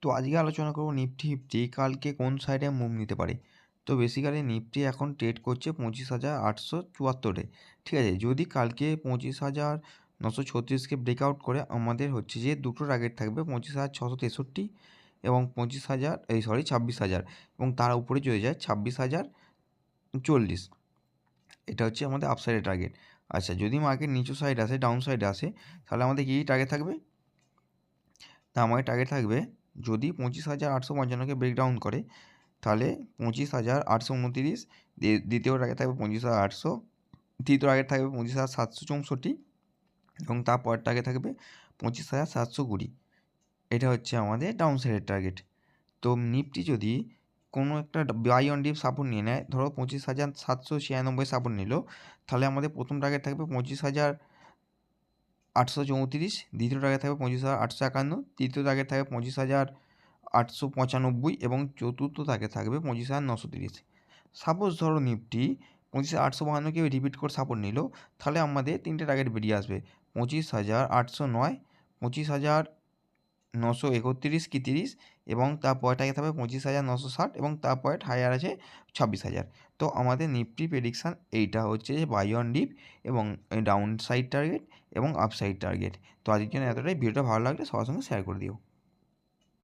তো আজকে আলোচনা করব নিফটি ফিফটি কালকে কোন সাইডে মুভ নিতে পারে। তো বেসিক্যালি নিফটি এখন ট্রেড করছে 25,874-এ। ঠিক আছে? যদি কালকে 25,936-কে ব্রেকআউট করে আমাদের হচ্ছে যে দুটো টার্গেট থাকবে 25,663 এবং 26,000 এবং তার উপরে যদি যায় 26,040। এটা হচ্ছে আমাদের আপসাইডের টার্গেট। আচ্ছা, যদি মার্কেট নিচু সাইড আসে, ডাউন সাইডে আসে, তাহলে আমাদের কী টার্গেট থাকবে? তা আমাদের টার্গেট থাকবে, যদি 25,855-কে ব্রেকডাউন করে তাহলে 25,829, দ্বিতীয় টার্গেট থাকবে 25,800, তৃতীয় টার্গেট থাকবে 25,764 এবং তারপরের টার্গেট থাকবে 25,720। এটা হচ্ছে আমাদের ডাউন সাইডের টার্গেট। তো নিফটি যদি কোনো একটা বাই অন ডিপ সাপোর্ট নিয়ে নেয়, ধরো 25,796 সাপোর্ট নিল, তাহলে আমাদের প্রথম টার্গেট থাকবে 25,834, দ্বিতীয় টার্গেট থাকবে 25,851, তৃতীয় টার্গেট থাকবে 25,895 এবং চতুর্থ টার্গেট থাকবে 25,930। সাপোজ ধরো নিফটি 25,852-কে রিপিট করে সাপোর্ট নিল, তাহলে আমাদের তিনটে টার্গেট বেরিয়ে আসবে, 25,809, 25,931 কি 30 এবং তারপরে টার্গেট থাকবে 25,960 এবং তারপরে হায়ার আছে 26,000। তো আমাদের নিফটি প্রেডিকশান এইটা হচ্ছে যে বাই অন ডিপ এবং ডাউন সাইড টার্গেট এবং আপসাইড টার্গেট। তো আজকের জন্য এতটাই। ভিডিওটা ভালো লাগলে সবার সঙ্গে শেয়ার করে দিও।